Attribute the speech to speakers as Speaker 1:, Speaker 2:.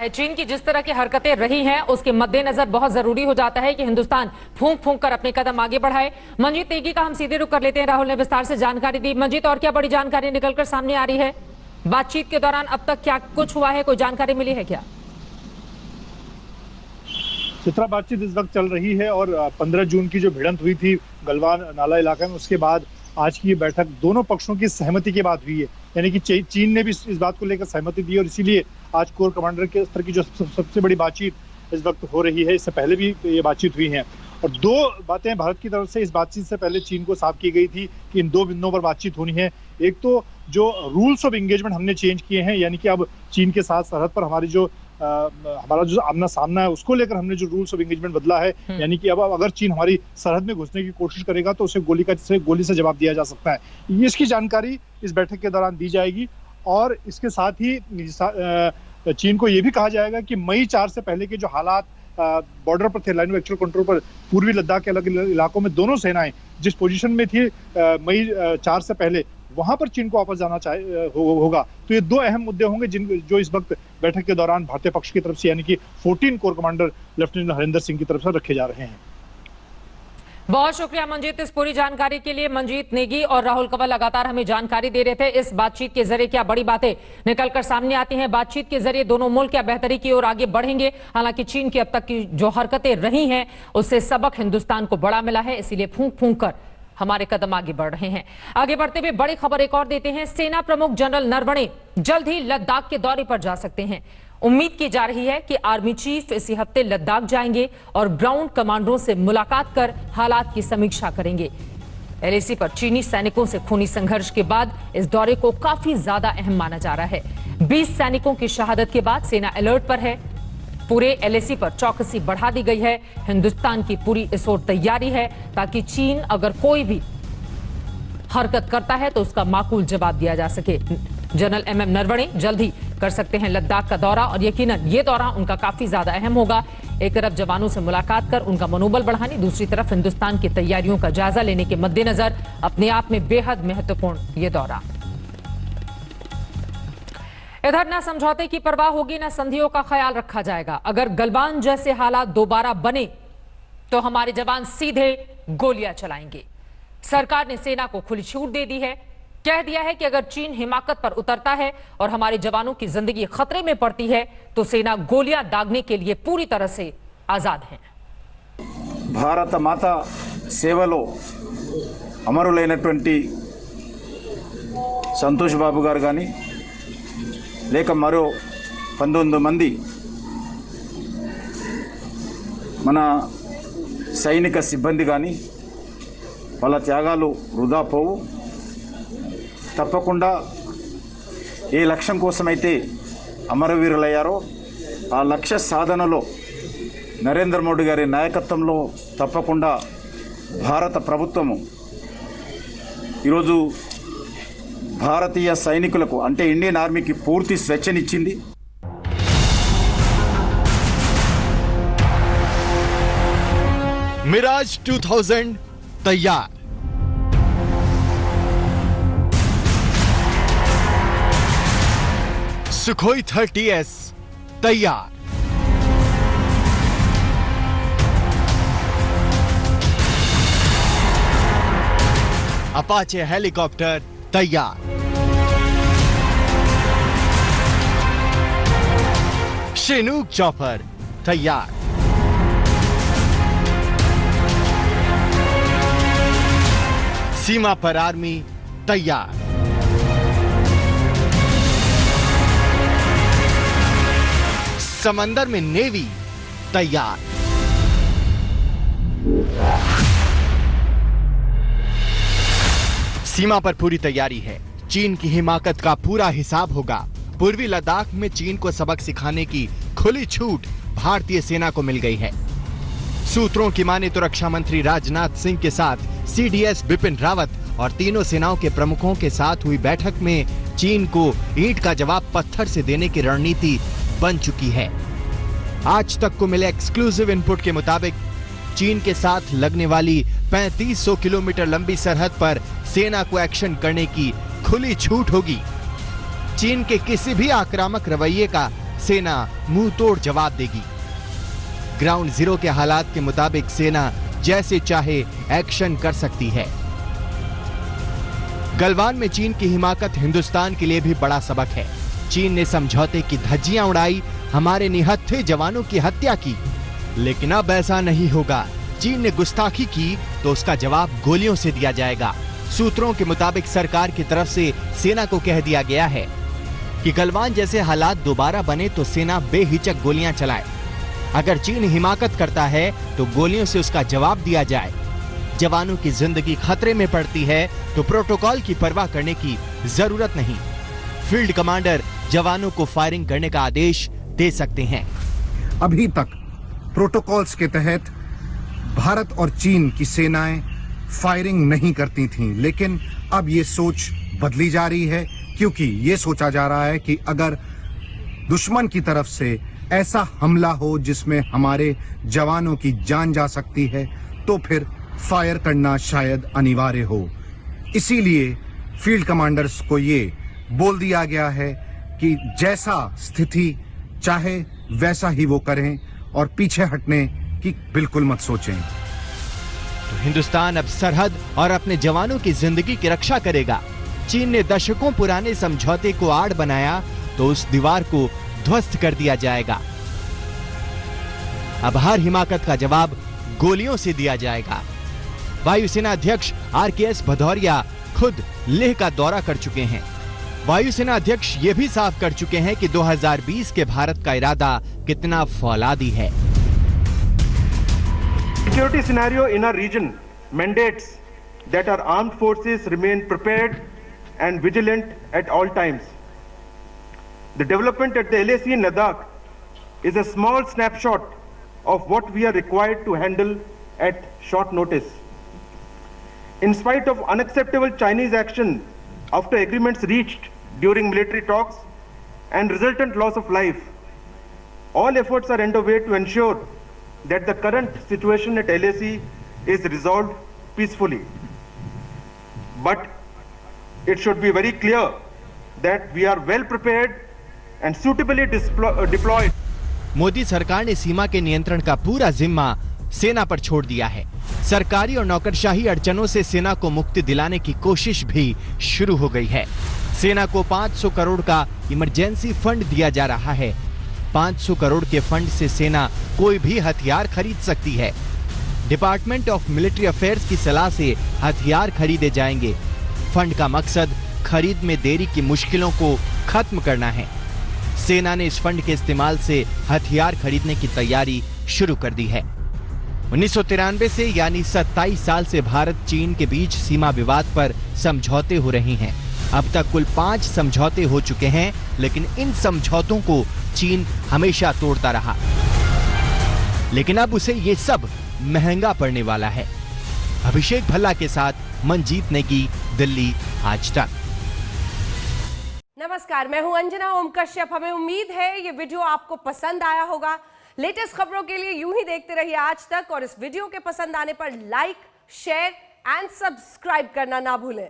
Speaker 1: चीन की जिस तरह की हरकतें रही हैं उसके मद्देनजर बहुत जरूरी हो जाता है कि हिंदुस्तान फूंक फूंक कर अपने कदम आगे बढ़ाए। मंजीत नेगी का हम सीधे रुख कर लेते हैं। राहुल ने विस्तार से जानकारी दी। मंजीत, और क्या बड़ी जानकारी निकलकर सामने आ रही है? बातचीत के दौरान अब तक क्या कुछ हुआ है, कोई जानकारी मिली है क्या?
Speaker 2: चित्रा, बातचीत इस वक्त चल रही है और 15 जून की जो भिड़ंत हुई थी गलवान नाला इलाके में, उसके बाद आज की ये बैठक दोनों पक्षों की सहमति के बाद हुई है। यानी कि चीन ने भी इस बात को लेकर सहमति दी और इसीलिए आज कोर कमांडर के स्तर की जो सबसे बड़ी बातचीत इस वक्त हो रही है, इससे पहले भी ये बातचीत हुई है। और दो बातें भारत की तरफ से इस बातचीत से पहले चीन को साफ की गई थी कि इन दो बिंदुओं पर बातचीत होनी है। एक तो जो रूल्स ऑफ एंगेजमेंट हमने चेंज किए हैं, यानी कि अब चीन के साथ सरहद पर हमारा जो आमना सामना है उसको लेकर हमने जो रूल्स ऑफ एंगेजमेंट बदला है। यानी कि अब अगर चीन हमारी सरहद में घुसने की कोशिश करेगा तो उसे गोली से जवाब दिया जा सकता है। ये इसकी जानकारी इस बैठक के दौरान दी जाएगी। और इसके साथ ही चीन को यह भी कहा जाएगा कि मई 4 से पहले के जो हालात बॉर्डर पर थे, लाइन ऑफ एक्चुअल कंट्रोल पर, पूर्वी लद्दाख के अलग इलाकों में दोनों सेनाएं जिस पोजीशन में थी मई 4 से पहले, वहां पर चीन को वापस जाना होगा। तो ये दो अहम मुद्दे होंगे जो इस वक्त बैठक के दौरान भारतीय पक्ष की तरफ से, यानी कि 14 core commander lieutenant Harinder Singh की तरफ से रखे जा रहे हैं।
Speaker 1: बहुत शुक्रिया मंजीत इस पूरी जानकारी के लिए। मंजीत नेगी और राहुल कंवर लगातार हमें जानकारी दे रहे थे। इस बातचीत के जरिए क्या बड़ी बातें निकलकर सामने आती हैं, बातचीत के जरिए दोनों मुल्क क्या बेहतरी की ओर आगे बढ़ेंगे। हालांकि चीन की अब तक की जो हरकतें रही हैं उससे सबक हिंदुस्तान को बड़ा मिला है, इसीलिए फूंक फूंक कर हमारे कदम आगे बढ़ रहे हैं। आगे बढ़ते हुए बड़ी खबर एक और देते हैं। सेना प्रमुख जनरल नरवणे जल्द ही लद्दाख के दौरे पर जा सकते हैं। उम्मीद की जा रही है कि आर्मी चीफ इसी हफ्ते लद्दाख जाएंगे और ग्राउंड कमांडरों से मुलाकात कर हालात की समीक्षा करेंगे। एलएसी पर चीनी सैनिकों से खूनी संघर्ष के बाद इस दौरे को काफी ज्यादा अहम माना जा रहा है। 20 सैनिकों की शहादत के बाद सेना अलर्ट पर है। पूरे एलएसी पर चौकसी बढ़ा दी गई है। हिंदुस्तान की पूरी इस ओर तैयारी है ताकि चीन अगर कोई भी हरकत करता है तो उसका माकूल जवाब दिया जा सके। जनरल एमएम नरवणे जल्द ही कर सकते हैं लद्दाख का दौरा और यकीनन ये दौरा उनका काफी ज्यादा अहम होगा। एक तरफ जवानों से मुलाकात कर उनका मनोबल बढ़ाने, दूसरी तरफ हिंदुस्तान की तैयारियों का जायजा लेने के मद्देनजर अपने आप में बेहद महत्वपूर्ण ये दौरा। इधर ना समझौते की परवाह होगी ना संधियों का ख्याल रखा जाएगा। अगर गलवान जैसे हालात दोबारा बने तो हमारे जवान सीधे गोलियां चलाएंगे। सरकार ने सेना को खुली छूट दे दी है, कह दिया है कि अगर चीन हिमाकत पर उतरता है और हमारे जवानों की जिंदगी खतरे में पड़ती है तो सेना गोलियां दागने के लिए पूरी तरह से आजाद है।
Speaker 3: भारत माता సేవలో అమరులైనటువంటి సంతోష్ బాబు గారు గాని లేక మరో 19 మంది మన సైనిక సిబ్బంది గాని వాళ్ళ త్యాగాలు వృధా పోవు. తప్పకుండా ఏ లక్ష్యం కోసమైతే అమరవీరులయ్యారో ఆ లక్ష్య సాధనలో నరేంద్ర మోడీ గారి నాయకత్వంలో తప్పకుండా భారత ప్రభుత్వము ఈరోజు భారతీయ సైనికులకు అంటే ఇండియన్ ఆర్మీకి పూర్తి స్వేచ్ఛనిచ్చింది.
Speaker 4: मिराज 2000 तैयार. सुखोई 30S तैयार. अपाचे हेलीकॉप्टर तैयार. शिनूक चॉपर तैयार. सीमा पर आर्मी तैयार. समंदर में नेवी तैयार. सीमा पर पूरी तैयारी है. चीन की हिमाकत का पूरा हिसाब होगा. पूर्वी लद्दाख में चीन को सबक सिखाने की खुली छूट भारतीय सेना को मिल गई है. सूत्रों की माने तो रक्षा मंत्री राजनाथ सिंह के साथ सीडीएस बिपिन रावत और तीनों सेनाओं के प्रमुखों के साथ हुई बैठक में चीन को ईंट का जवाब पत्थर से देने की रणनीति बन चुकी है. आज तक को मिले एक्सक्लूसिव इनपुट के मुताबिक चीन के साथ लगने वाली 3500 किलोमीटर लंबी सरहद पर सेना को एक्शन करने की खुली छूट होगी. चीन के किसी भी आक्रामक रवैये का सेना मुंह तोड़ जवाब देगी। ग्राउंड जीरो के हालात के मुताबिक सेना जैसे चाहे एक्शन कर सकती है। गलवान में चीन की हिमाकत हिंदुस्तान के लिए भी बड़ा सबक है। चीन ने समझौते की धज्जियां उड़ाई, हमारे निहत्थे जवानों की हत्या की, लेकिन अब ऐसा नहीं होगा। चीन ने गुस्ताखी की तो उसका जवाब गोलियों से दिया जाएगा। सूत्रों के मुताबिक सरकार की तरफ से सेना को कह दिया गया है कि गलवान जैसे हालात दोबारा बने तो सेना बेहिचक गोलियां चलाए। अगर चीन हिमाकत करता है तो गोलियों से उसका जवाब दिया जाए। जवानों की जिंदगी खतरे में पड़ती है तो प्रोटोकॉल की परवाह करने की जरूरत नहीं। फील्ड कमांडर जवानों को फायरिंग करने का आदेश दे सकते हैं।
Speaker 5: अभी तक प्रोटोकॉल्स के तहत भारत और चीन की सेनाएं फायरिंग नहीं करती थीं, लेकिन अब ये सोच बदली जा रही है, क्योंकि ये सोचा जा रहा है कि अगर दुश्मन की तरफ से ऐसा हमला हो जिसमें हमारे जवानों की जान जा सकती है तो फिर फायर करना शायद अनिवार्य हो। इसीलिए फील्ड कमांडर्स को ये बोल दिया गया है कि जैसा स्थिति चाहे वैसा ही वो करें और पीछे हटने की बिल्कुल मत सोचें।
Speaker 4: तो हिंदुस्तान अब सरहद और अपने जवानों की जिंदगी की रक्षा करेगा। चीन ने दशकों पुराने समझौते को आड़ बनाया तो उस दीवार को ध्वस्त कर दिया जाएगा। अब हर हिमाकत का जवाब गोलियों से दिया जाएगा। वायुसेना अध्यक्ष RKS भदौरिया खुद लेह का दौरा कर चुके हैं। वायुसेना अध्यक्ष ये भी साफ कर चुके हैं कि 2020 के भारत का इरादा कितना फौलादी है।
Speaker 6: Security scenario in our region mandates that our armed forces remain prepared and vigilant at all times. The development at the LAC in Ladakh is a small snapshot of what we are required to handle at short notice. In spite of unacceptable Chinese action after agreements reached during military talks and resultant loss of life, all efforts are underway to ensure that the current situation at LAC is resolved peacefully. But it should be very clear that we are well prepared and suitably deployed.
Speaker 4: Modi सरकार ने सीमा के नियंत्रण का पूरा जिम्मा सेना पर छोड़ दिया है। सरकारी और नौकरशाही अड़चनों से सेना को मुक्ति दिलाने की कोशिश भी शुरू हो गई है। सेना को 500 करोड़ का इमरजेंसी फंड दिया जा रहा है। 500 करोड़ के फंड से सेना कोई भी हथियार खरीद सकती है। डिपार्टमेंट ऑफ मिलिट्री अफेयर्स की सलाह से हथियार खरीदे जाएंगे। फंड का मकसद खरीद में देरी की मुश्किलों को खत्म करना है। सेना ने इस फंड के इस्तेमाल से हथियार खरीदने की तैयारी शुरू कर दी है। 1993 से यानी 27 साल से भारत चीन के बीच सीमा विवाद पर समझौते हो रहे हैं। अब तक कुल 5 समझौते हो चुके हैं, लेकिन इन समझौतों को चीन हमेशा तोड़ता रहा। लेकिन अब उसे ये सब महंगा पड़ने वाला है। अभिषेक भल्ला के साथ मंजीत नेगी, दिल्ली आज तक।
Speaker 7: नमस्कार, मैं हूं अंजना ओम कश्यप। हमें उम्मीद है ये वीडियो आपको पसंद आया होगा। लेटेस्ट खबरों के लिए यूं ही देखते रहिए आज तक, और इस वीडियो के पसंद आने पर लाइक, शेयर एंड सब्सक्राइब करना ना भूलें।